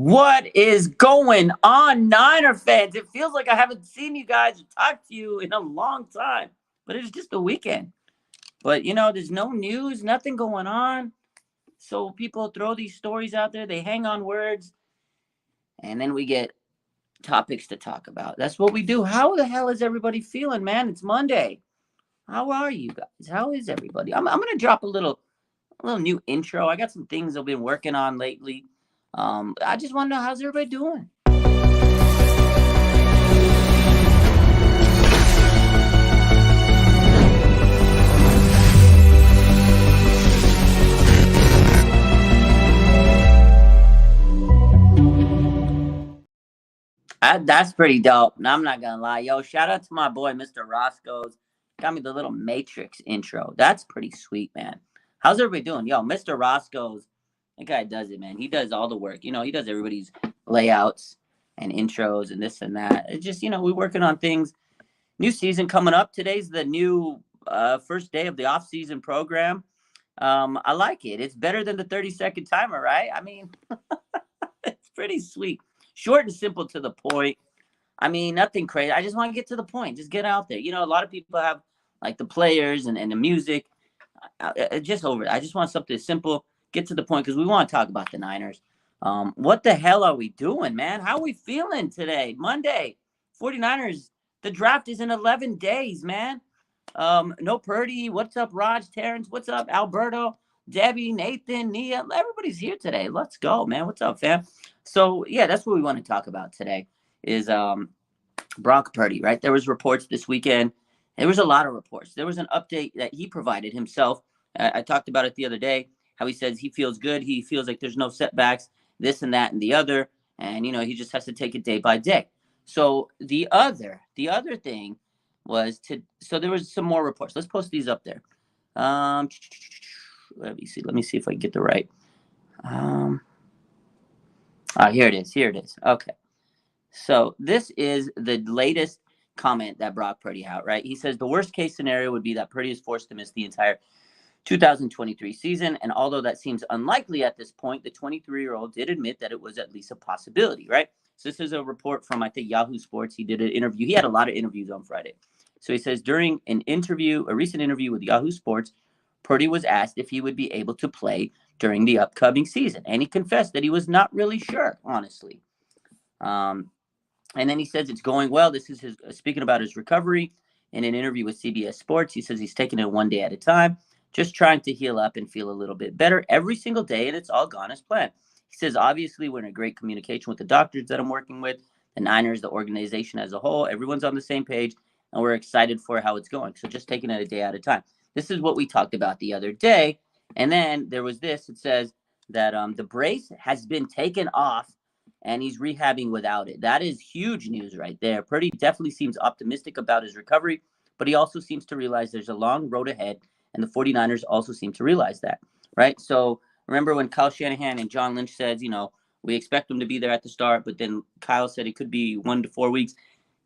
What is going on, Niner fans? It feels like I haven't seen you guys or talked to you in a long time, but it's just the weekend. But there's no news, nothing going on. So people throw these stories out there, they hang on words, and then we get topics to talk about. That's what we do. How the hell is everybody feeling, man? It's Monday. How are you guys? How is everybody? I'm gonna drop a little new intro. I got some things I've been working on lately. I just want to know how's everybody doing. That's pretty dope. No, I'm not gonna lie, yo. Shout out to my boy, Mr. Roscoe's. Got me the little Matrix intro. That's pretty sweet, man. How's everybody doing, yo? Mr. Roscoe's. That guy does it, man. He does all the work. He does everybody's layouts and intros and this and that. It's just, we're working on things. New season coming up. Today's the new first day of the off-season program. I like it. It's better than the 30-second timer, right? I mean, it's pretty sweet. Short and simple to the point. I mean, nothing crazy. I just want to get to the point. Just get out there. A lot of people have like the players and the music. Just over it. I just want something simple. Get to the point because we want to talk about the Niners. What the hell are we doing, man? How are we feeling today? Monday. 49ers. The draft is in 11 days, man. No Purdy. What's up, Raj, Terrence? What's up, Alberto, Debbie, Nathan, Nia? Everybody's here today. Let's go, man. What's up, fam? So, yeah, that's what we want to talk about today is Brock Purdy, right? There was reports this weekend. There was a lot of reports. There was an update that he provided himself. I talked about it the other day, how he says he feels good. He feels like there's no setbacks, this and that and the other. And, he just has to take it day by day. So the other thing was so there was some more reports. Let's post these up there. Let me see if I can get the right. Here it is. Okay. So this is the latest comment that Brock Purdy out, right? He says the worst case scenario would be that Purdy is forced to miss the entire 2023 season. And although that seems unlikely at this point, the 23-year-old did admit that it was at least a possibility, right? So this is a report from, I think, Yahoo Sports. He did an interview. He had a lot of interviews on Friday. So he says during a recent interview with Yahoo Sports, Purdy was asked if he would be able to play during the upcoming season. And he confessed that he was not really sure, honestly. And then he says it's going well. This is his speaking about his recovery in an interview with CBS Sports. He says he's taking it one day at a time, just trying to heal up and feel a little bit better every single day, and it's all gone as planned. He says, obviously, we're in great communication with the doctors that I'm working with, the Niners, the organization as a whole. Everyone's on the same page, and we're excited for how it's going. So just taking it a day at a time. This is what we talked about the other day. And then there was this. It says that the brace has been taken off, and he's rehabbing without it. That is huge news right there. Purdy definitely seems optimistic about his recovery, but he also seems to realize there's a long road ahead, and the 49ers also seem to realize that, right? So remember when Kyle Shanahan and John Lynch said, we expect him to be there at the start, but then Kyle said it could be 1 to 4 weeks.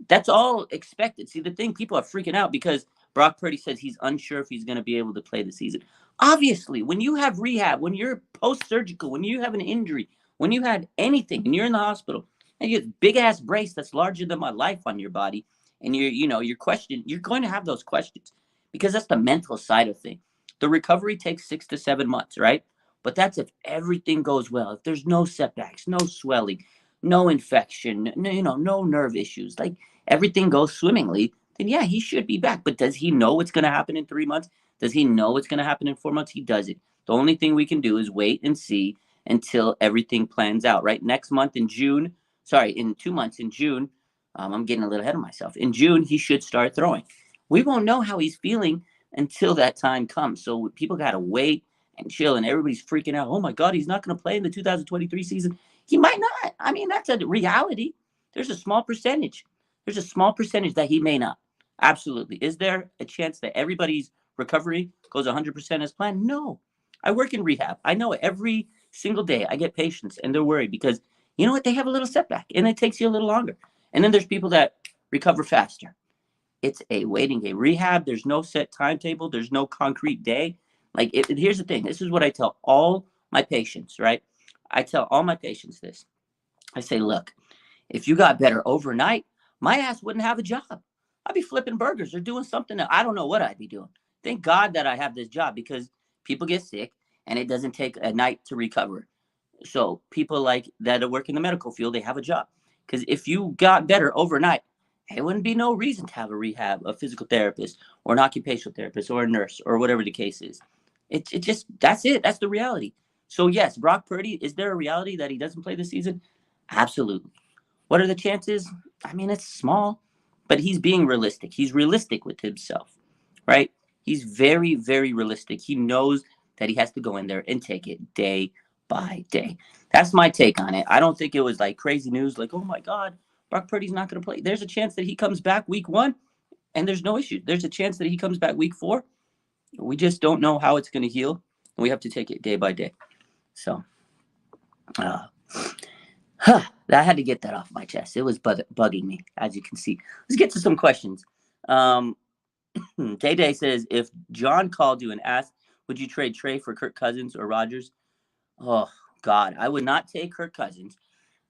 That's all expected. See, the thing, people are freaking out because Brock Purdy says he's unsure if he's going to be able to play the season. Obviously, when you have rehab, when you're post-surgical, when you have an injury, when you had anything and you're in the hospital and you have a big-ass brace that's larger than my life on your body, and you're going to have those questions because that's the mental side of things. The recovery takes 6 to 7 months, right? But that's if everything goes well, if there's no setbacks, no swelling, no infection, no nerve issues, like everything goes swimmingly, then yeah, he should be back. But does he know what's going to happen in 3 months? Does he know what's going to happen in 4 months? He doesn't. The only thing we can do is wait and see until everything plans out, right? In 2 months in June, I'm getting a little ahead of myself. In June, he should start throwing. We won't know how he's feeling until that time comes. So people got to wait and chill, and everybody's freaking out. Oh my God, he's not going to play in the 2023 season. He might not. I mean, that's a reality. There's a small percentage. That he may not. Absolutely. Is there a chance that everybody's recovery goes 100% as planned? No. I work in rehab. I know every single day I get patients and they're worried because you know what? They have a little setback and it takes you a little longer. And then there's people that recover faster. It's a waiting game. Rehab, there's no set timetable. There's no concrete day. Here's the thing. This is what I tell all my patients, right? I tell all my patients this. I say, look, if you got better overnight, my ass wouldn't have a job. I'd be flipping burgers or doing something that I don't know what I'd be doing. Thank God that I have this job because people get sick and it doesn't take a night to recover. So people like that work in the medical field, they have a job. Because if you got better overnight, it wouldn't be no reason to have a rehab, a physical therapist, or an occupational therapist, or a nurse, or whatever the case is. It just that's it. That's the reality. So yes, Brock Purdy, is there a reality that he doesn't play this season? Absolutely. What are the chances? I mean, it's small, but he's being realistic. He's realistic with himself, right? He's very, very realistic. He knows that he has to go in there and take it day by day. That's my take on it. I don't think it was like crazy news, like, oh my God, Brock Purdy's not going to play. There's a chance that he comes back week 1, and there's no issue. There's a chance that he comes back week 4. We just don't know how it's going to heal. And we have to take it day by day. So, I had to get that off my chest. It was bugging me, as you can see. Let's get to some questions. Day says, if John called you and asked, would you trade Trey for Kirk Cousins or Rodgers? Oh, God, I would not take Kirk Cousins.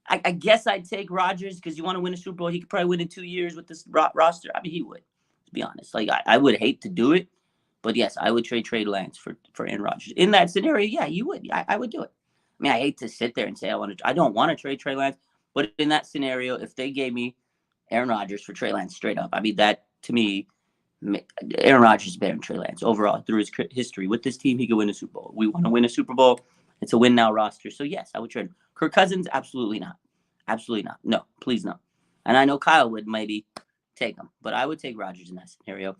I guess I'd take Rodgers because you want to win a Super Bowl. He could probably win in 2 years with this roster. I mean, he would, to be honest. Like, I would hate to do it. But, yes, I would trade Trey Lance for Aaron Rodgers. In that scenario, yeah, you would. I would do it. I mean, I hate to sit there and say I don't want to trade Trey Lance. But in that scenario, if they gave me Aaron Rodgers for Trey Lance straight up, I mean, that, to me, Aaron Rodgers is better than Trey Lance overall through his history. With this team, he could win a Super Bowl. We want to win a Super Bowl. It's a win now roster. So, yes, I would trade him. Kirk Cousins, absolutely not. Absolutely not. No, please no. And I know Kyle would maybe take him, but I would take Rodgers in that scenario.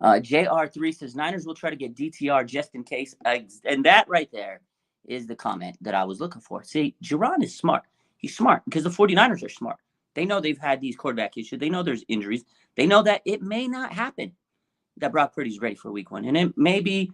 JR3 says, Niners will try to get DTR just in case. And that right there is the comment that I was looking for. See, Jerron is smart. He's smart because the 49ers are smart. They know they've had these quarterback issues. They know there's injuries. They know that it may not happen that Brock Purdy's ready for week 1. And it may be,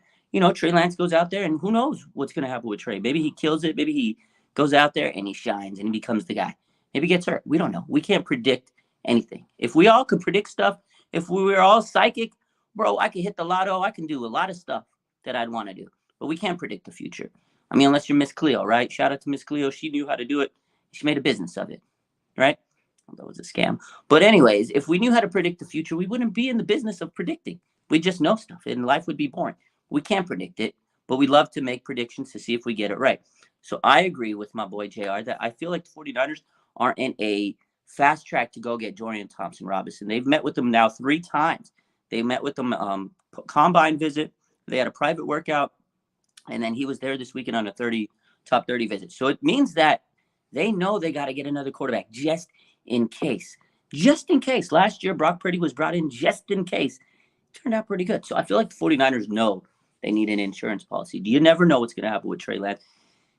Trey Lance goes out there and who knows what's going to happen with Trey. Maybe he kills it. Maybe he goes out there and he shines and he becomes the guy. Maybe he gets hurt. We don't know. We can't predict anything. If we all could predict stuff, if we were all psychic, bro, I could hit the lotto. I can do a lot of stuff that I'd want to do. But we can't predict the future. I mean, unless you're Miss Cleo, right? Shout out to Miss Cleo. She knew how to do it. She made a business of it, right? That was a scam. But anyways, if we knew how to predict the future, we wouldn't be in the business of predicting. We just know stuff, and life would be boring. We can't predict it, but we love to make predictions to see if we get it right. So I agree with my boy JR that I feel like the 49ers are in a fast track to go get Dorian Thompson-Robinson. They've met with them now 3 times. They met with them combine visit. They had a private workout, and then he was there this weekend on a top 30 visit. So it means that they know they got to get another quarterback just in case. Just in case. Last year, Brock Purdy was brought in just in case. Turned out pretty good. So I feel like the 49ers know they need an insurance policy. You never know what's going to happen with Trey Lance.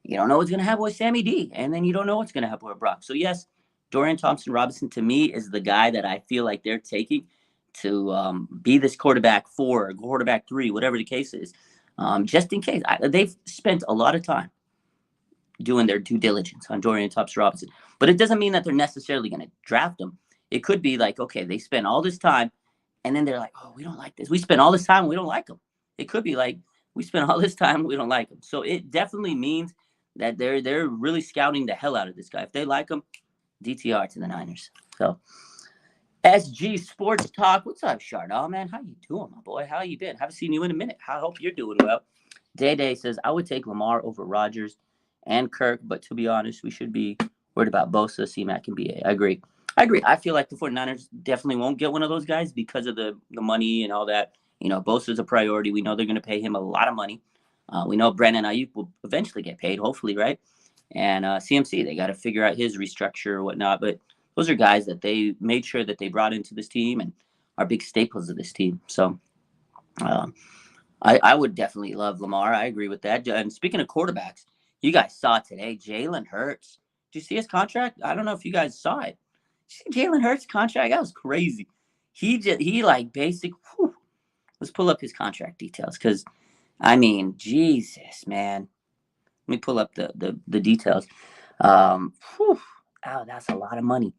You don't know what's going to happen with Sammy D. And then you don't know what's going to happen with Brock. So, yes, Dorian Thompson-Robinson, to me, is the guy that I feel like they're taking to be this quarterback 4 or quarterback 3, whatever the case is. Just in case. They've spent a lot of time doing their due diligence on Dorian Thompson-Robinson. But it doesn't mean that they're necessarily going to draft him. It could be like, okay, they spent all this time, and then they're like, oh, we don't like this. We spent all this time, we don't like him. It could be like, we spent all this time, we don't like him. So it definitely means that they're really scouting the hell out of this guy. If they like him, DTR to the Niners. So SG Sports Talk. What's up, Chardal, man? How you doing, my boy? How you been? Haven't seen you in a minute. I hope you're doing well. Day says, I would take Lamar over Rodgers and Kirk, but to be honest, we should be worried about Bosa, C-Mac, and BA. I agree. I feel like the 49ers definitely won't get one of those guys because of the money and all that. Bosa's a priority. We know they're going to pay him a lot of money. We know Brandon Ayuk will eventually get paid, hopefully, right? And CMC, they got to figure out his restructure or whatnot. But those are guys that they made sure that they brought into this team and are big staples of this team. So I would definitely love Lamar. I agree with that. And speaking of quarterbacks, you guys saw today, Jalen Hurts. Did you see his contract? I don't know if you guys saw it. Did you see Jalen Hurts' contract? That was crazy. He like basic. Whew. Let's pull up his contract details because, I mean, Jesus, man. Let me pull up the details. Oh, that's a lot of money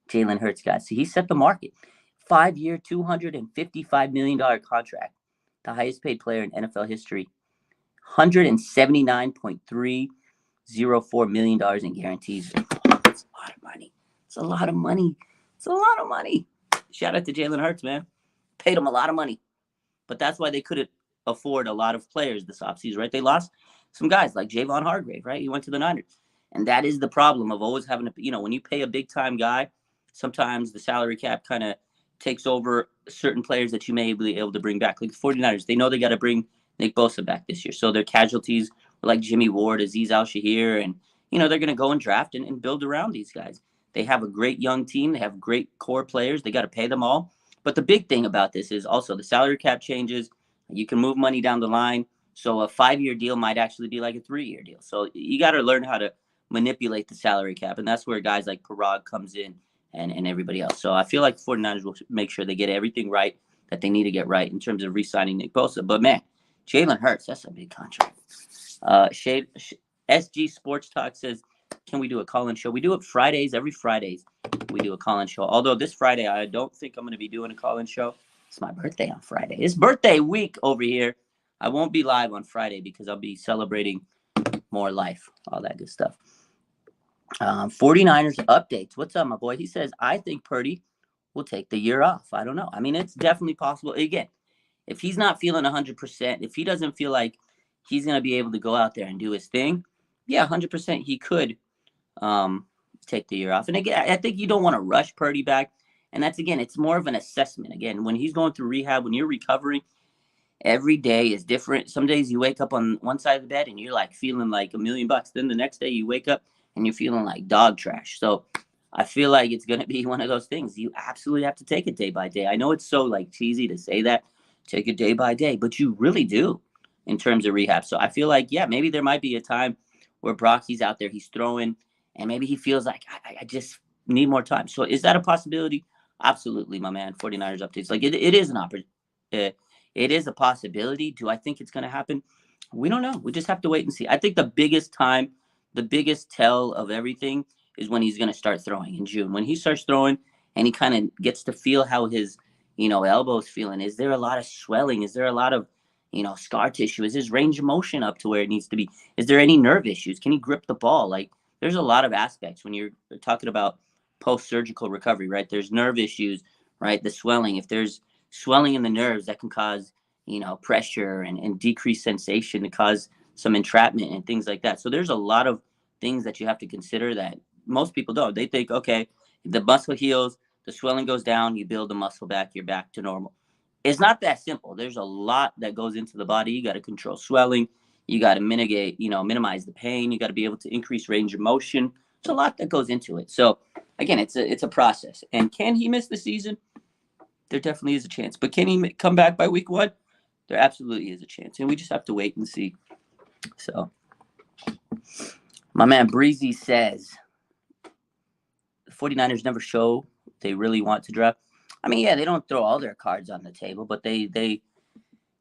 Jalen Hurts got. See, he set the market. 5-year, $255 million contract. The highest paid player in NFL history. $179.304 million in guarantees. Oh, that's a lot of It's a lot of money. It's a lot of money. Shout out to Jalen Hurts, man. Paid him a lot of money. But that's why they couldn't afford a lot of players this offseason, right? They lost some guys like Javon Hargrave, right? He went to the Niners. And that is the problem of always having to, when you pay a big time guy, sometimes the salary cap kind of takes over certain players that you may be able to bring back. Like the 49ers, they know they got to bring Nick Bosa back this year. So their casualties were like Jimmy Ward, Azeez Al-Shahir, and, they're going to go and draft and build around these guys. They have a great young team. They have great core players. They got to pay them all. But the big thing about this is also the salary cap changes. You can move money down the line. So a 5-year deal might actually be like a 3-year deal. So you got to learn how to manipulate the salary cap. And that's where guys like Parag comes in and everybody else. So I feel like the 49ers will make sure they get everything right that they need to get right in terms of re-signing Nick Bosa. But, man, Jalen Hurts, that's a big contract. SG Sports Talk says, can we do a call-in show? We do it Fridays, every Fridays. We do a call-in show. Although this Friday, I don't think I'm going to be doing a call-in show. It's my birthday on Friday. It's birthday week over here. I won't be live on Friday because I'll be celebrating more life, all that good stuff. 49ers updates. What's up, my boy? He says, I think Purdy will take the year off. I don't know. I mean, it's definitely possible. Again, if he's not feeling 100%, if he doesn't feel like he's going to be able to go out there and do his thing, yeah, 100% he could take the year off. And again, I think you don't want to rush Purdy back. And that's, again, it's more of an assessment. Again, when he's going through rehab, when you're recovering, every day is different. Some days you wake up on one side of the bed and you're like feeling like $1 million. Then the next day you wake up and you're feeling like dog trash. So I feel like it's going to be one of those things. You absolutely have to take it day by day. I know it's so like cheesy to say that, take it day by day, but you really do in terms of rehab. So I feel like, yeah, maybe there might be a time where Brock, he's out there, he's throwing, and maybe he feels like I just need more time. So is that a possibility? Absolutely, my man. 49ers updates. Like it is an opportunity. It is a possibility. Do I think it's going to happen? We don't know. We just have to wait and see. I think the biggest tell of everything is when he's going to start throwing in June. When he starts throwing and he kind of gets to feel how his, elbow's feeling. Is there a lot of swelling? Is there a lot of, scar tissue? Is his range of motion up to where it needs to be? Is there any nerve issues? Can he grip the ball? Like, there's a lot of aspects when you're talking about post-surgical recovery, right? There's nerve issues, right? The swelling. If there's swelling in the nerves, that can cause, pressure and decreased sensation to cause some entrapment and things like that. So there's a lot of things that you have to consider that most people don't. They think, okay, the muscle heals, the swelling goes down, you build the muscle back, you're back to normal. It's not that simple. There's a lot that goes into the body. You got to control swelling. You got to minimize the pain. You got to be able to increase range of motion. There's a lot that goes into it. So again, it's a process. And can he miss the season? There definitely is a chance. But can he come back by week 1? There absolutely is a chance. And we just have to wait and see. So my man Breezy says the 49ers never show they really want to draft. I mean, yeah, they don't throw all their cards on the table, but they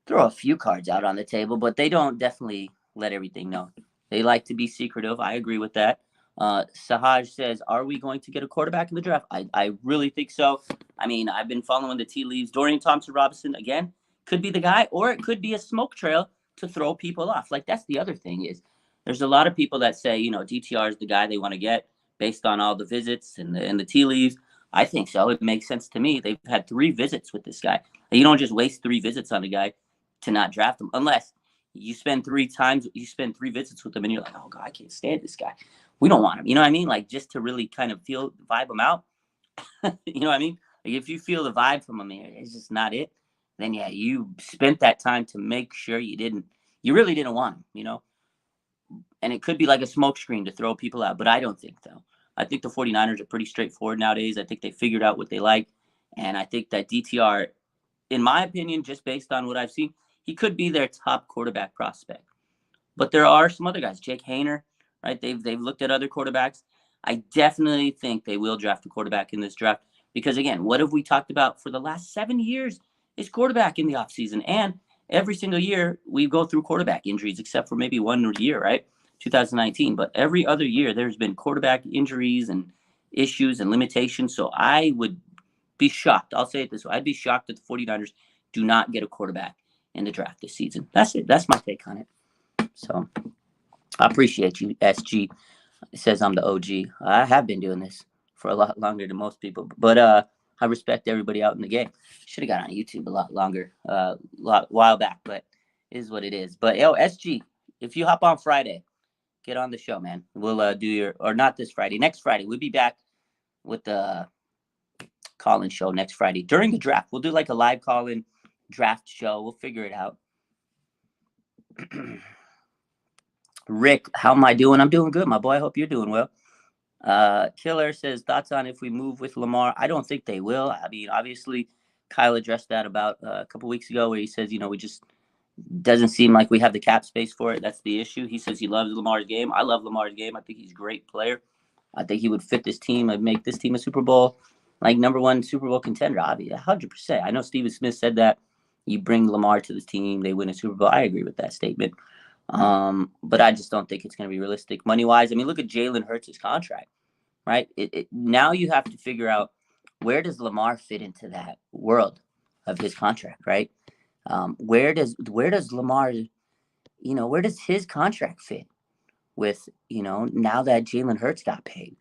throw a few cards out on the table, but they don't definitely let everything known. They like to be secretive. I agree with that. Sahaj says, are we going to get a quarterback in the draft? I really think so. I mean, I've been following the tea leaves. Dorian Thompson-Robinson, again, could be the guy, or it could be a smoke trail to throw people off. Like, that's the other thing is there's a lot of people that say, DTR is the guy they want to get based on all the visits and the tea leaves. I think so. It makes sense to me. They've had 3 visits with this guy. You don't just waste 3 visits on a guy to not draft him unless you spend 3 visits with him and you're like, oh God, I can't stand this guy. We don't want him. You know what I mean? Like, just to really kind of vibe him out. You know what I mean? Like, if you feel the vibe from him, it's just not it. Then yeah, you spent that time to make sure you really didn't want him, And it could be like a smokescreen to throw people out, but I don't think so. I think the 49ers are pretty straightforward nowadays. I think they figured out what they like. And I think that DTR, in my opinion, just based on what I've seen, he could be their top quarterback prospect. But there are some other guys, Jake Haener, right? They've looked at other quarterbacks. I definitely think they will draft a quarterback in this draft because, again, what have we talked about for the last 7 years is quarterback in the offseason. And every single year we go through quarterback injuries except for maybe 1 year, right? 2019. But every other year there's been quarterback injuries and issues and limitations. So I would be shocked. I'll say it this way. I'd be shocked that the 49ers do not get a quarterback in the draft this season. That's it. That's my take on it. So I appreciate you, SG. It says I'm the OG. I have been doing this for a lot longer than most people. But I respect everybody out in the game. Should have got on YouTube a lot longer, while back, but it is what it is. But yo, SG, if you hop on Friday, get on the show, man. We'll do your, or not this Friday, next Friday. We'll be back with the call-in show next Friday during the draft. We'll do like a live call-in draft show. We'll figure it out. Rick, how am I doing? I'm doing good, my boy. I hope you're doing well. Killer says, thoughts on if we move with Lamar? I don't think they will. I mean, obviously, Kyle addressed that about a couple weeks ago where he says, we just doesn't seem like we have the cap space for it. That's the issue. He says he loves Lamar's game. I love Lamar's game. I think he's a great player. I think he would fit this team and make this team a Super Bowl, like #1 Super Bowl contender, obviously, 100%. I know Steven Smith said that. You bring Lamar to this team, they win a Super Bowl. I agree with that statement. But I just don't think it's going to be realistic money-wise. I mean, look at Jalen Hurts' contract, right? Now you have to figure out, where does Lamar fit into that world of his contract, right? Where does Lamar, where does his contract fit with, now that Jalen Hurts got paid,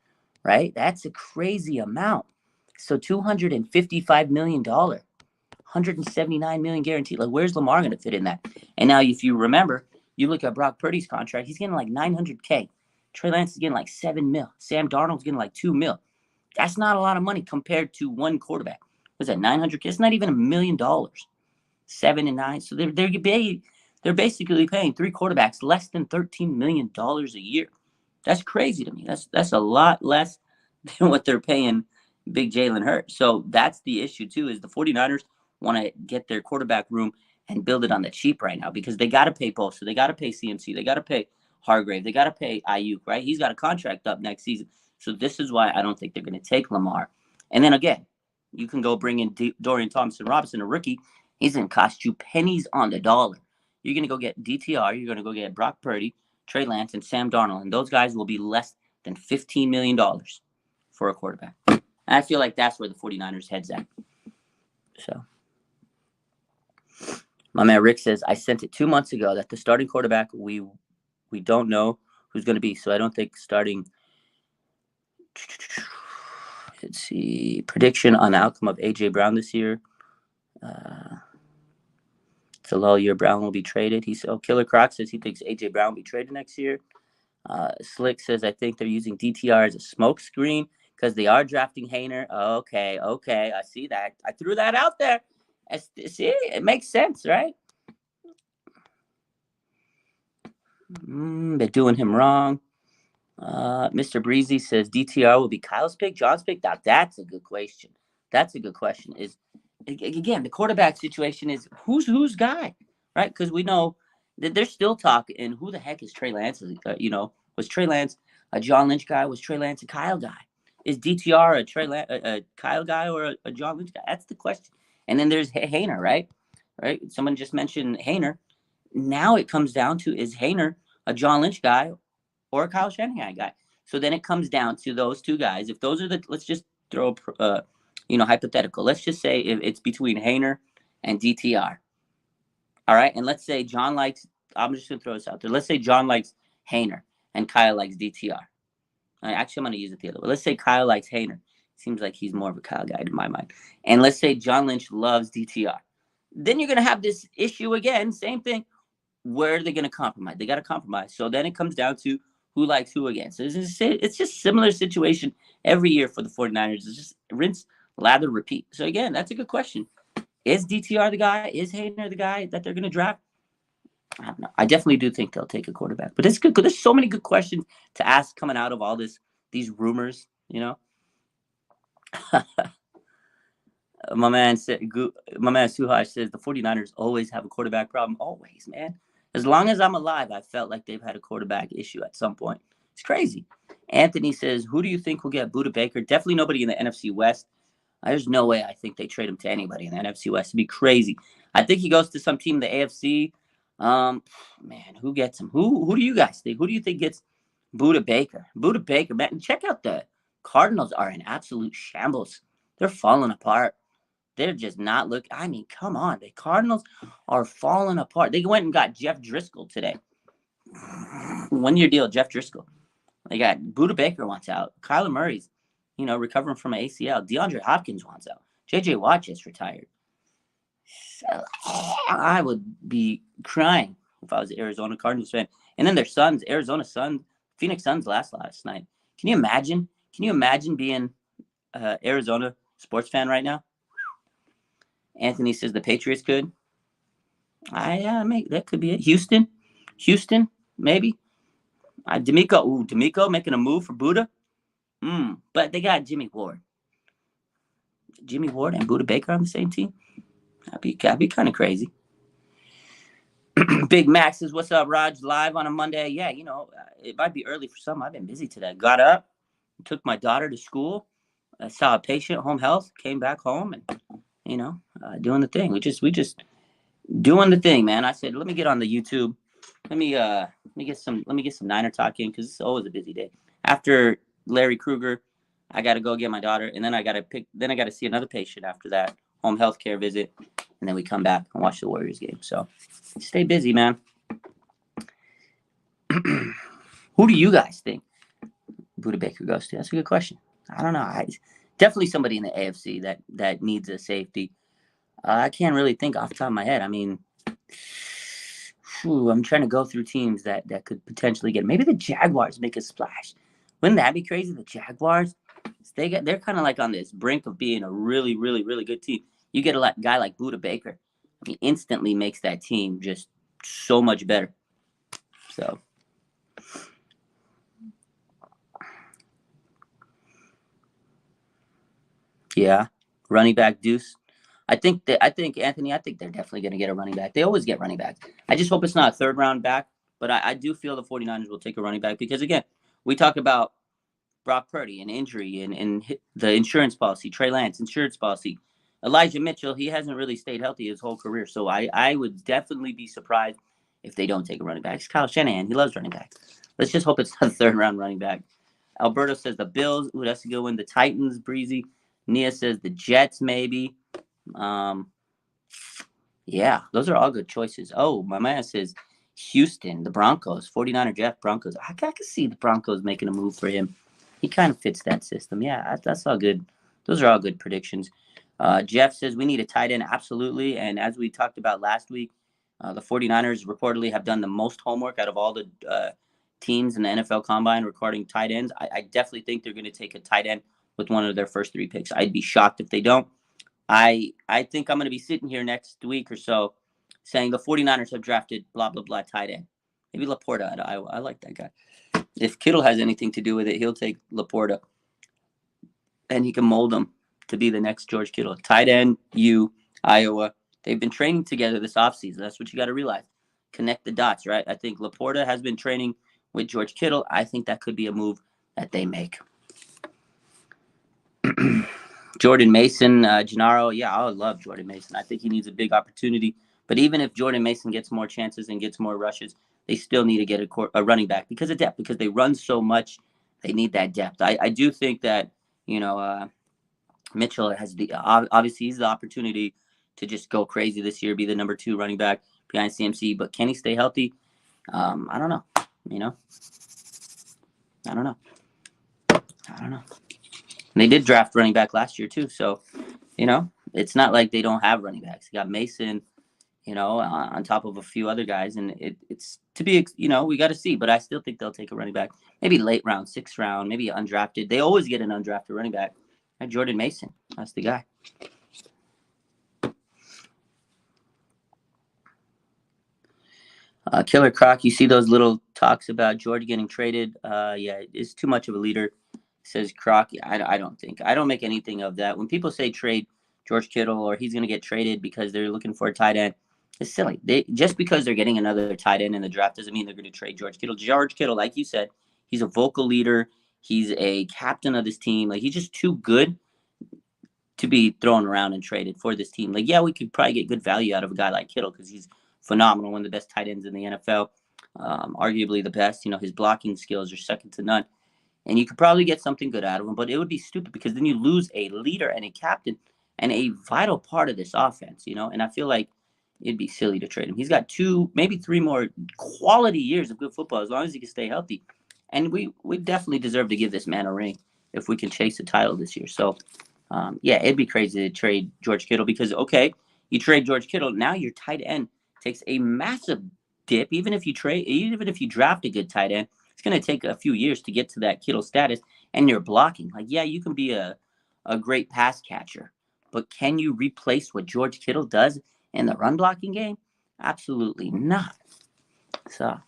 right? That's a crazy amount. So $255 million, $179 million guaranteed. Like, where's Lamar going to fit in that? And now, if you remember, you look at Brock Purdy's contract, he's getting like $900K. Trey Lance is getting like $7 million. Sam Darnold's getting like $2 million. That's not a lot of money compared to one quarterback. What's that, $900K? It's not even $1 million. 7 and 9. So they're basically paying 3 quarterbacks less than $13 million a year. That's crazy to me. That's a lot less than what they're paying big Jalen Hurts. So that's the issue too, is the 49ers want to get their quarterback room and build it on the cheap right now, because they got to pay Bosa, they got to pay CMC, they got to pay Hargrave, they got to pay Ayuk, right? He's got a contract up next season. So this is why I don't think they're going to take Lamar. And then again, you can go bring in Dorian Thompson-Robinson, a rookie. He's going to cost you pennies on the dollar. You're going to go get DTR, you're going to go get Brock Purdy, Trey Lance, and Sam Darnold, and those guys will be less than $15 million for a quarterback. And I feel like that's where the 49ers head's at. So, my man Rick says, I sent it 2 months ago that the starting quarterback, we don't know who's going to be. So I don't think starting. Let's see. Prediction on the outcome of A.J. Brown this year. It's a low year. Brown will be traded. Killer Croc says he thinks A.J. Brown will be traded next year. Slick says, I think they're using DTR as a smoke screen because they are drafting Hainer. Okay. I see that. I threw that out there. See, it makes sense, right? They're doing him wrong. Mr. Breezy says DTR will be Kyle's pick, John's pick. Now, that's a good question. Is, again, the quarterback situation is who's guy, right? Because we know that there's still talk, and who the heck is Trey Lance? Was Trey Lance a John Lynch guy? Was Trey Lance a Kyle guy? Is DTR a Kyle guy or a John Lynch guy? That's the question. And then there's Hainer, right? Right? Someone just mentioned Hainer. Now it comes down to, is Hainer a John Lynch guy or a Kyle Shanahan guy? So then it comes down to those two guys. If those are let's just throw hypothetical. Let's just say if it's between Hainer and DTR. All right. And let's say John likes, I'm just going to throw this out there. Let's say John likes Hainer and Kyle likes DTR. Actually, I'm going to use it the other way. Let's say Kyle likes Hainer. Seems like he's more of a Kyle guy in my mind. And let's say John Lynch loves DTR. Then you're going to have this issue again. Same thing. Where are they going to compromise? They got to compromise. So then it comes down to who likes who again. So it's just similar situation every year for the 49ers. It's just rinse, lather, repeat. So again, that's a good question. Is DTR the guy? Is Hainer the guy that they're going to draft? I don't know. I definitely do think they'll take a quarterback. But it's good. There's so many good questions to ask coming out of all these rumors, My man Suhaj says the 49ers always have a quarterback problem. Always, man. As long as I'm alive, I felt like they've had a quarterback issue at some point. It's crazy. Anthony says, who do you think will get Budda Baker? Definitely nobody in the NFC West. There's no way I think they trade him to anybody in the NFC West. It'd be crazy. I think he goes to some team in the AFC. Man, who gets him? Who do you guys think? Who do you think gets Budda Baker? Budda Baker, man. Check out the Cardinals are in absolute shambles. They're falling apart. They're just not looking. I mean, come on. The Cardinals are falling apart. They went and got Jeff Driscoll today. 1-year deal, Jeff Driscoll. They got Budda Baker wants out. Kyler Murray's recovering from an ACL. DeAndre Hopkins wants out. J.J. Watt just retired. So, I would be crying if I was an Arizona Cardinals fan. And then their Suns, Arizona Suns, Phoenix Suns last night. Can you imagine? Can you imagine being Arizona sports fan right now? Anthony says the Patriots could. That could be it. Houston, maybe. D'Amico making a move for Buddha. But they got Jimmy Ward and Buddha Baker on the same team. That'd be kind of crazy. Big Max says, "What's up, Raj? Live on a Monday." Yeah, it might be early for some. I've been busy today. Got up, took my daughter to school. I saw a patient, home health. Came back home and doing the thing. We just doing the thing, man. I said, let me get on the YouTube. Let me get some Niner talk in because it's always a busy day. After Larry Krueger, I got to go get my daughter, and then I got to see another patient after that home health care visit, and then we come back and watch the Warriors game. So stay busy, man. Who do you guys think Buddha Baker goes to? That's a good question. I don't know. Definitely somebody in the AFC that needs a safety. I can't really think off the top of my head. I mean, I'm trying to go through teams that could potentially get. Maybe the Jaguars make a splash. Wouldn't that be crazy? The Jaguars, they're kind of like on this brink of being a really, really, really good team. You get a guy like Buddha Baker, he instantly makes that team just so much better. So, yeah, running back Deuce. Anthony, I think they're definitely going to get a running back. They always get running backs. I just hope it's not a third round back, but I do feel the 49ers will take a running back because, again, we talk about Brock Purdy and injury and the insurance policy, Trey Lance, insurance policy. Elijah Mitchell, he hasn't really stayed healthy his whole career, so I would definitely be surprised if they don't take a running back. It's Kyle Shanahan. He loves running backs. Let's just hope it's not a third round running back. Alberto says the Bills. Ooh, that's a good one. The Titans, breezy. Nia says the Jets, maybe. Yeah, those are all good choices. Oh, my man says Houston, the Broncos, 49er Jeff Broncos. I can see the Broncos making a move for him. He kind of fits that system. Yeah, that's all good. Those are all good predictions. Jeff says we need a tight end. Absolutely. And as we talked about last week, the 49ers reportedly have done the most homework out of all the teams in the NFL Combine regarding tight ends. I definitely think they're going to take a tight end with one of their first 3 picks. I'd be shocked if they don't. I think I'm going to be sitting here next week or so saying the 49ers have drafted blah, blah, blah tight end. Maybe Laporta at Iowa. I like that guy. If Kittle has anything to do with it, he'll take Laporta. And he can mold him to be the next George Kittle. Tight end, Iowa. They've been training together this offseason. That's what you got to realize. Connect the dots, right? I think Laporta has been training with George Kittle. I think that could be a move that they make. Jordan Mason, Gennaro, yeah, I would love Jordan Mason. I think he needs a big opportunity. But even if Jordan Mason gets more chances and gets more rushes, they still need to get a running back because of depth, because they run so much. They need that depth. I do think that, Mitchell has obviously he's the opportunity to just go crazy this year, be the number 2 running back behind CMC. But can he stay healthy? I don't know. I don't know. And they did draft running back last year too, so it's not like they don't have running backs. They got Mason, on top of a few other guys, and it's to be, we got to see. But I still think they'll take a running back, maybe late round, 6th round, maybe undrafted. They always get an undrafted running back. Jordan Mason, that's the guy. Killer Croc, you see those little talks about George getting traded? Yeah, it's too much of a leader. Says Croc. I don't make anything of that. When people say trade George Kittle or he's going to get traded because they're looking for a tight end, it's silly. Just because they're getting another tight end in the draft doesn't mean they're going to trade George Kittle. George Kittle, like you said, he's a vocal leader. He's a captain of this team. Like, he's just too good to be thrown around and traded for this team. Like, yeah, we could probably get good value out of a guy like Kittle because he's phenomenal, one of the best tight ends in the NFL, arguably the best. His blocking skills are second to none. And you could probably get something good out of him, but it would be stupid because then you lose a leader and a captain and a vital part of this offense, and I feel like it'd be silly to trade him. He's got 2, maybe 3 more quality years of good football as long as he can stay healthy. And we definitely deserve to give this man a ring. if we can chase the title this year. So, yeah, it'd be crazy to trade George Kittle because, okay, you trade George Kittle, now your tight end takes a massive dip. Even if you draft a good tight end, it's going to take a few years to get to that Kittle status, and you're blocking. Like, yeah, you can be a great pass catcher, but can you replace what George Kittle does in the run blocking game? Absolutely not. So,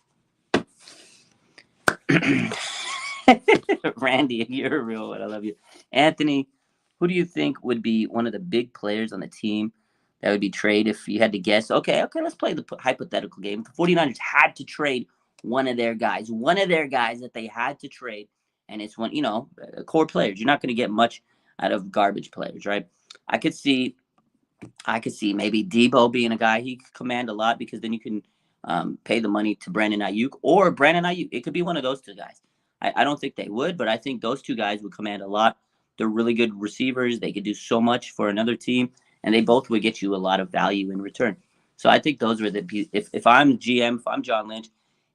Randy, you're a real one. I love you. Anthony, who do you think would be one of the big players on the team that would be traded if you had to guess? Okay, let's play the hypothetical game. The 49ers had to trade one of their guys that they had to trade, and it's one, core players. You're not going to get much out of garbage players, right? I could see maybe Debo being a guy he could command a lot because then you can pay the money to Brandon Ayuk or Brandon Ayuk. It could be one of those two guys. I don't think they would, but I think those two guys would command a lot. They're really good receivers. They could do so much for another team, and they both would get you a lot of value in return. So I think those were if I'm GM, if I'm John Lynch,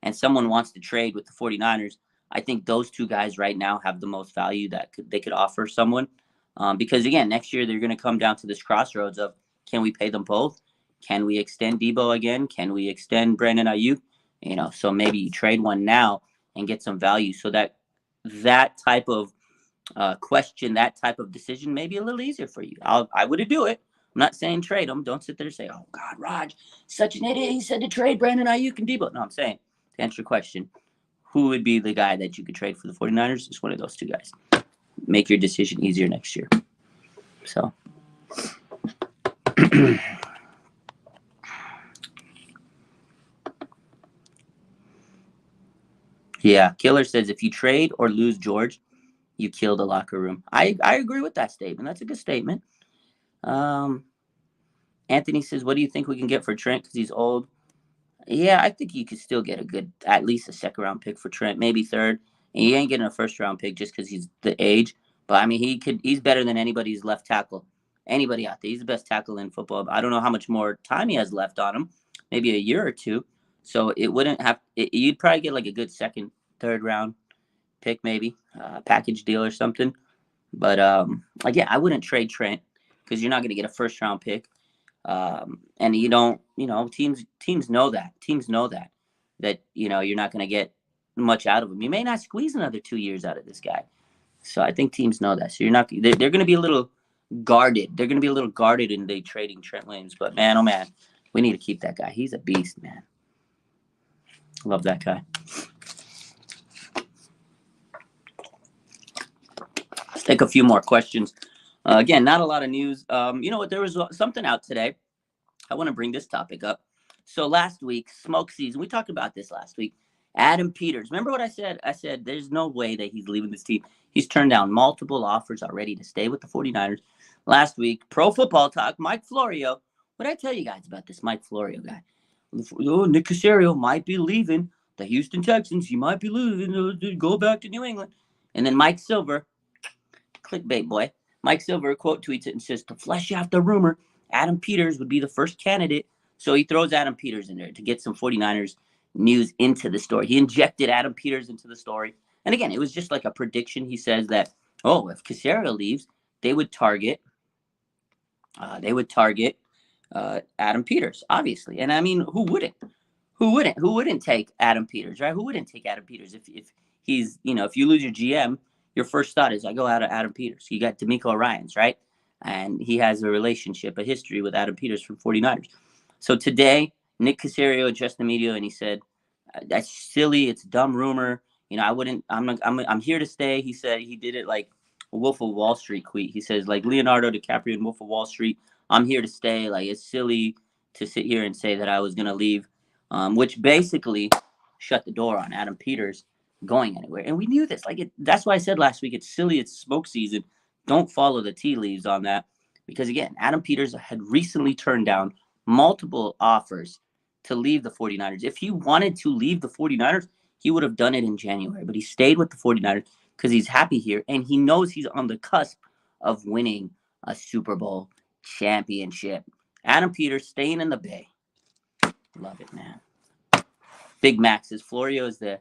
and someone wants to trade with the 49ers, I think those two guys right now have the most value that they could offer someone. Because again, next year they're going to come down to this crossroads of, can we pay them both? Can we extend Debo again? Can we extend Brandon Ayuk? So maybe you trade one now and get some value, so that type of question, that type of decision may be a little easier for you. I would do it. I'm not saying trade them. Don't sit there and say, "Oh God, Raj, such an idiot. He said to trade Brandon Ayuk and Debo." No, I'm saying, to answer your question, who would be the guy that you could trade for the 49ers? It's one of those two guys. Make your decision easier next year. So. Yeah, Killer says if you trade or lose George, you kill the locker room. I agree with that statement. That's a good statement. Anthony says, what do you think we can get for Trent because he's old? Yeah, I think you could still get at least a second round pick for Trent, maybe third. And you ain't getting a first round pick just because he's the age. But I mean, he's better than anybody's left tackle. Anybody out there. He's the best tackle in football. I don't know how much more time he has left on him. Maybe a year or two. So it wouldn't have. You'd probably get like a good second, third round pick, maybe package deal or something. But yeah, I wouldn't trade Trent because you're not going to get a first round pick. And you don't, teams know that. Teams know that you're not going to get much out of him. You may not squeeze another 2 years out of this guy. So I think teams know that. So you're not. They're going to be a little guarded. They're going to be a little guarded in the trading Trent Williams. But man, oh man, we need to keep that guy. He's a beast, man. Love that guy. Let's take a few more questions. Again, not a lot of news. You know what? There was something out today. I want to bring this topic up. So last week, smoke season. We talked about this last week. Adam Peters. Remember what I said? I said there's no way that he's leaving this team. He's turned down multiple offers already to stay with the 49ers. Last week, Pro Football Talk, Mike Florio. What did I tell you guys about this Mike Florio guy? Oh, Nick Caserio might be leaving the Houston Texans. He might be leaving. Go back to New England. And then Mike Silver, clickbait boy. Mike Silver quote tweets it and says, to flesh out the rumor, Adam Peters would be the first candidate. So he throws Adam Peters in there to get some 49ers news into the story. He injected Adam Peters into the story. And again, it was just like a prediction. He says that, if Caserio leaves, they would target Adam Peters, obviously. And I mean, who wouldn't? Who wouldn't take Adam Peters, right? Who wouldn't take Adam Peters if he's, if you lose your GM, your first thought is I go out of Adam Peters. You got D'Amico Ryans, right? And he has a relationship, a history with Adam Peters from 49ers. So today, Nick Caserio addressed the media and he said, that's silly. It's a dumb rumor. I'm here to stay. He said he did it like a Wolf of Wall Street tweet. He says, like Leonardo DiCaprio and Wolf of Wall Street, I'm here to stay. Like, it's silly to sit here and say that I was going to leave, which basically shut the door on Adam Peters going anywhere. And we knew this. That's why I said last week, it's silly. It's smoke season. Don't follow the tea leaves on that. Because, again, Adam Peters had recently turned down multiple offers to leave the 49ers. If he wanted to leave the 49ers, he would have done it in January. But he stayed with the 49ers because he's happy here. And he knows he's on the cusp of winning a Super Bowl championship. Adam Peters staying in the Bay. Love it, man. Big Max says Florio is the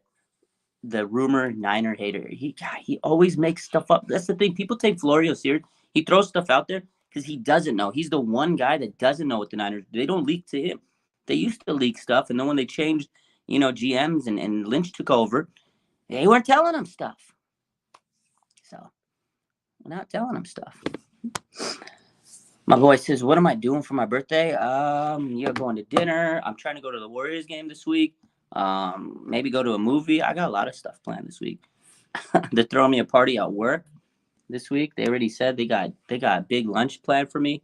the rumor Niner hater. He always makes stuff up. That's the thing. People take Florio serious. He throws stuff out there because he doesn't know. He's the one guy that doesn't know what the Niners. They don't leak to him. They used to leak stuff, and then when they changed, GMs and Lynch took over, they weren't telling him stuff. So we're not telling him stuff. My boy says, "What am I doing for my birthday? You're going to dinner. I'm trying to go to the Warriors game this week. Maybe go to a movie. I got a lot of stuff planned this week. They're throwing me a party at work this week. They already said they got a big lunch planned for me.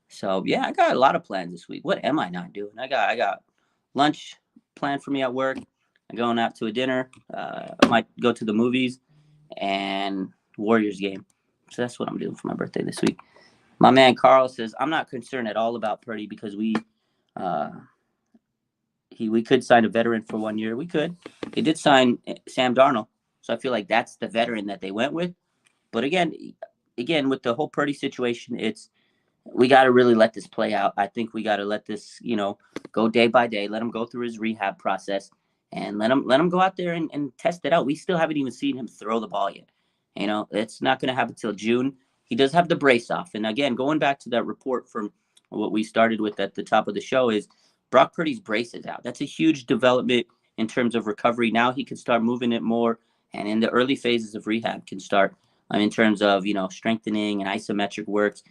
So yeah, I got a lot of plans this week. What am I not doing? I got lunch planned for me at work. I'm going out to a dinner. I might go to the movies and Warriors game. So that's what I'm doing for my birthday this week." My man Carl says, "I'm not concerned at all about Purdy because we could sign a veteran for 1 year. We could. They did sign Sam Darnold, so I feel like that's the veteran that they went with. But again, with the whole Purdy situation, we got to really let this play out. I think we got to let this, go day by day. Let him go through his rehab process, and let him go out there and test it out. We still haven't even seen him throw the ball yet. It's not going to happen till June. He does have the brace off. And again, going back to that report from what we started with at the top of the show is Brock Purdy's brace is out. That's a huge development in terms of recovery. Now he can start moving it more, and in the early phases of rehab can start in terms of, strengthening and isometric works,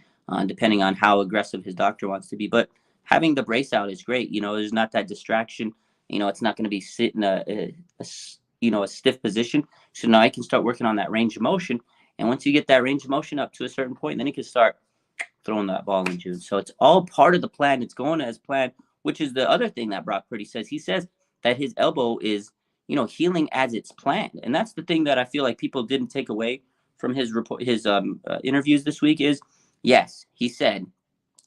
depending on how aggressive his doctor wants to be. But having the brace out is great. There's not that distraction. It's not going to be sitting a stiff position. So now I can start working on that range of motion. And once you get that range of motion up to a certain point, then you can start throwing that ball in June. So it's all part of the plan. It's going as planned, which is the other thing that Brock Purdy says. He says that his elbow is, healing as it's planned. And that's the thing that I feel like people didn't take away from his report, his interviews this week is, yes, he said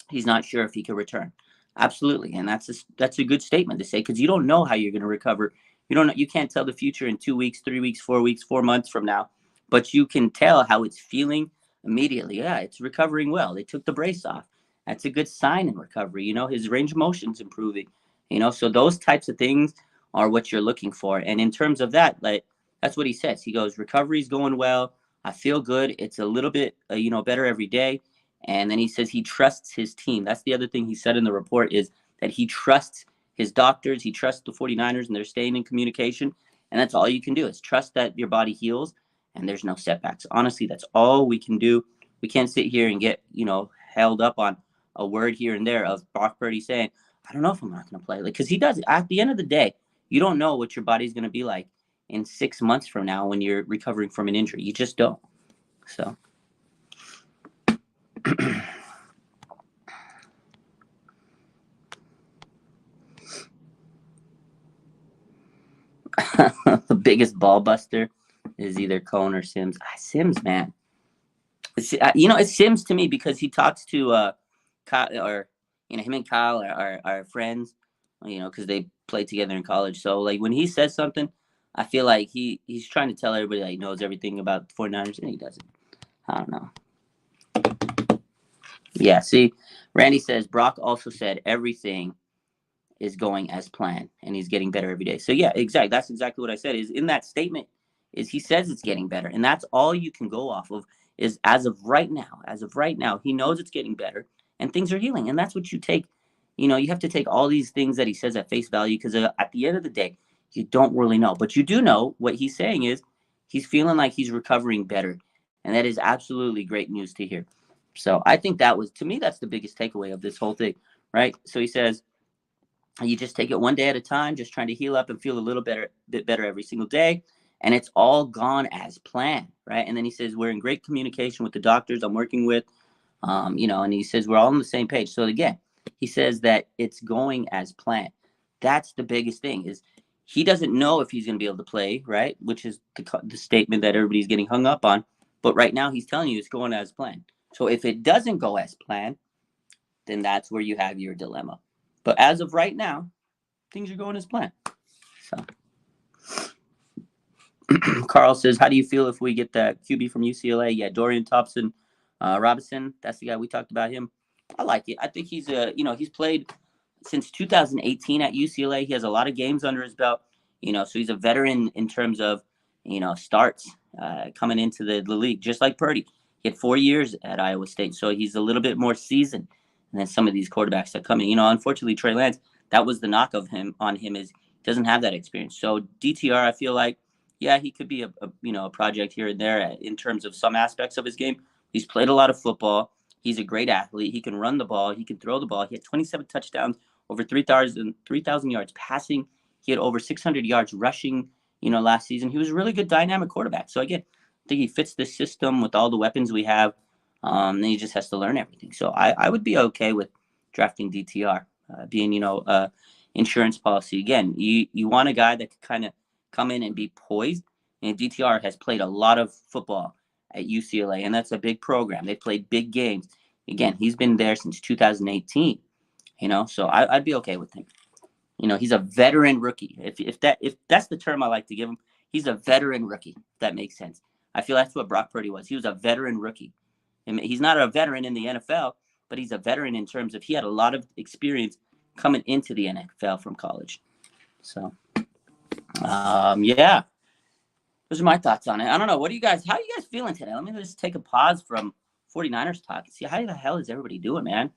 he's not sure if he can return. Absolutely. And that's a good statement to say, because you don't know how you're going to recover. You can't tell the future in 2 weeks, 3 weeks, 4 weeks, 4 months from now. But you can tell how it's feeling immediately. Yeah, it's recovering well. They took the brace off. That's a good sign in recovery. His range of motion's improving. So those types of things are what you're looking for. And in terms of that, that's what he says. He goes, recovery's going well. I feel good. It's a little bit, better every day. And then he says he trusts his team. That's the other thing he said in the report is that he trusts his doctors. He trusts the 49ers, and they're staying in communication. And that's all you can do is trust that your body heals and there's no setbacks. Honestly, that's all we can do. We can't sit here and get, held up on a word here and there of Brock Purdy saying, I don't know if I'm not going to play. Because he does. At the end of the day, you don't know what your body's going to be like in 6 months from now when you're recovering from an injury. You just don't. So. The biggest ball buster is either Cohen or Sims. Sims, man. It's Sims to me because he talks to Kyle, or him and Kyle are friends, because they played together in college. So when he says something, I feel like he's trying to tell everybody that he knows everything about the 49ers, and he doesn't. I don't know. Yeah, see, Randy says Brock also said everything is going as planned and he's getting better every day. So yeah, exactly. That's exactly what I said is in that statement is he says it's getting better. And that's all you can go off of is as of right now, he knows it's getting better and things are healing. And that's what you take, you have to take all these things that he says at face value because at the end of the day, you don't really know. But you do know what he's saying is he's feeling like he's recovering better. And that is absolutely great news to hear. So I think to me, that's the biggest takeaway of this whole thing, right? So he says, you just take it one day at a time, just trying to heal up and feel a little bit better every single day. And it's all gone as planned, right? And then he says, we're in great communication with the doctors I'm working with, and he says, we're all on the same page. So again, he says that it's going as planned. That's the biggest thing is he doesn't know if he's going to be able to play, right? Which is the statement that everybody's getting hung up on. But right now he's telling you it's going as planned. So if it doesn't go as planned, then that's where you have your dilemma. But as of right now, things are going as planned. So, Carl says, how do you feel if we get that QB from UCLA? Yeah, Dorian Thompson-Robinson. That's the guy we talked about him. I like it. I think he's he's played since 2018 at UCLA. He has a lot of games under his belt. So he's a veteran in terms of, starts coming into the league, just like Purdy. He had 4 years at Iowa State, so he's a little bit more seasoned than some of these quarterbacks that come in. Unfortunately, Trey Lance, that was the knock of him is he doesn't have that experience. So DTR, I feel like, yeah, he could be a project here and there in terms of some aspects of his game. He's played a lot of football. He's a great athlete. He can run the ball. He can throw the ball. He had 27 touchdowns, over 3,000 yards passing. He had over 600 yards rushing, last season. He was a really good dynamic quarterback. So again, I think he fits this system with all the weapons we have. Then he just has to learn everything. So I would be okay with drafting DTR, being, insurance policy. Again, you want a guy that could kind of come in and be poised. And DTR has played a lot of football at UCLA, and that's a big program. They played big games. Again, he's been there since 2018, so I'd be okay with him. He's a veteran rookie. If that's the term I like to give him, he's a veteran rookie, if that makes sense. I feel that's what Brock Purdy was. He was a veteran rookie. And he's not a veteran in the NFL, but he's a veteran in terms of he had a lot of experience coming into the NFL from college. So, yeah. Those are my thoughts on it. I don't know. How are you guys feeling today? Let me just take a pause from 49ers talk and see how the hell is everybody doing, man?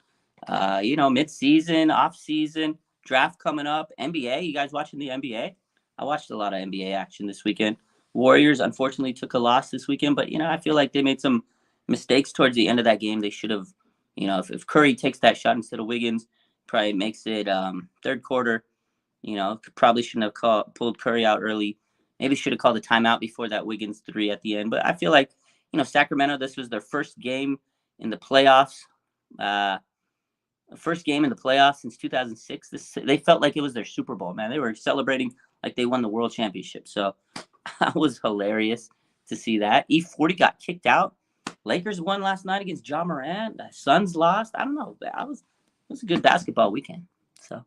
Mid-season, off-season, draft coming up, NBA. You guys watching the NBA? I watched a lot of NBA action this weekend. Warriors, unfortunately, took a loss this weekend, but, I feel like they made some mistakes towards the end of that game. They should have, if Curry takes that shot instead of Wiggins, probably makes it third quarter. Probably shouldn't have pulled Curry out early. Maybe should have called a timeout before that Wiggins 3 at the end. But I feel like, Sacramento, this was their first game in the playoffs. First game in the playoffs since 2006. They felt like it was their Super Bowl, man. They were celebrating like they won the world championship. So that was hilarious to see that. E40 got kicked out. Lakers won last night against Ja Morant. The Suns lost. I don't know. It was a good basketball weekend. So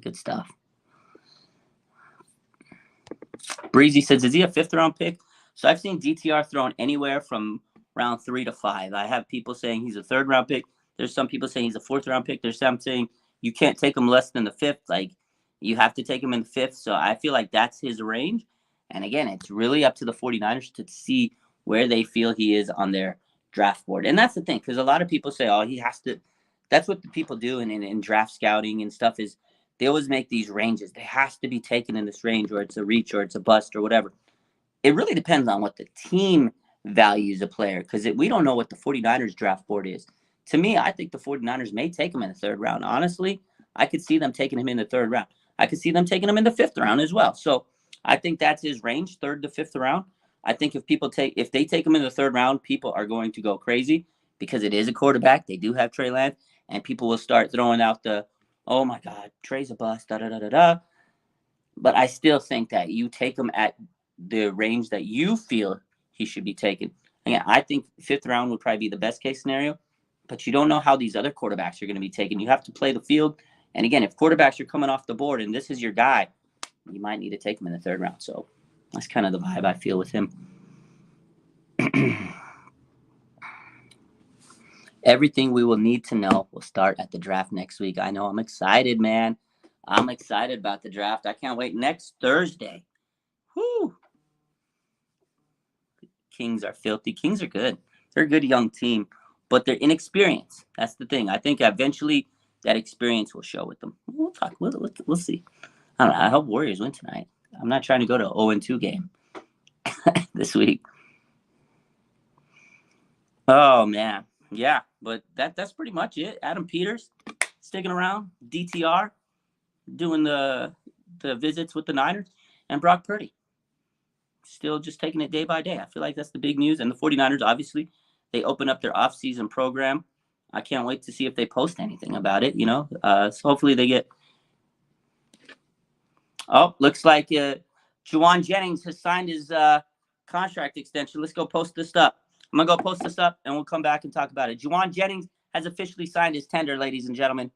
good stuff. Breezy says, is he a 5th-round pick? So I've seen DTR thrown anywhere from round 3 to 5. I have people saying he's a 3rd-round pick. There's some people saying he's a 4th-round pick. There's some saying you can't take him less than the 5th. Like, you have to take him in the 5th. So I feel like that's his range. And again, it's really up to the 49ers to see where they feel he is on their draft board. And that's the thing, because a lot of people say, oh, he has to. That's what the people do in draft scouting and stuff is they always make these ranges. They has to be taken in this range, or it's a reach, or it's a bust, or whatever. It really depends on what the team values a player, because we don't know what the 49ers draft board is. To me, I think the 49ers may take him in the 3rd round. Honestly, I could see them taking him in the 3rd round. I could see them taking him in the 5th round as well. So I think that's his range, 3rd to 5th round. I think if they take him in the 3rd round, people are going to go crazy because it is a quarterback. They do have Trey Lance, and people will start throwing out the, oh my God, Trey's a bust, da-da-da-da-da. But I still think that you take him at the range that you feel he should be taken. Again, I think 5th round would probably be the best case scenario, but you don't know how these other quarterbacks are going to be taken. You have to play the field. And again, if quarterbacks are coming off the board and this is your guy, you might need to take him in the 3rd round. So that's kind of the vibe I feel with him. Everything we will need to know will start at the draft next week. I know. I'm excited, man. I'm excited about the draft. I can't wait. Next Thursday. Whoo. Kings are filthy. Kings are good. They're a good young team, but they're inexperienced. That's the thing. I think eventually that experience will show with them. We'll talk. We'll see. I don't know. I hope Warriors win tonight. I'm not trying to go to 0-2 game this week. Oh, man. Yeah, but that's pretty much it. Adam Peters sticking around. DTR doing the visits with the Niners. And Brock Purdy still just taking it day by day. I feel like that's the big news. And the 49ers, obviously, they open up their offseason program. I can't wait to see if they post anything about it, So hopefully they get... Oh, looks like Juwan Jennings has signed his contract extension. Let's go post this up. I'm going to go post this up, and we'll come back and talk about it. Juwan Jennings has officially signed his tender, ladies and gentlemen.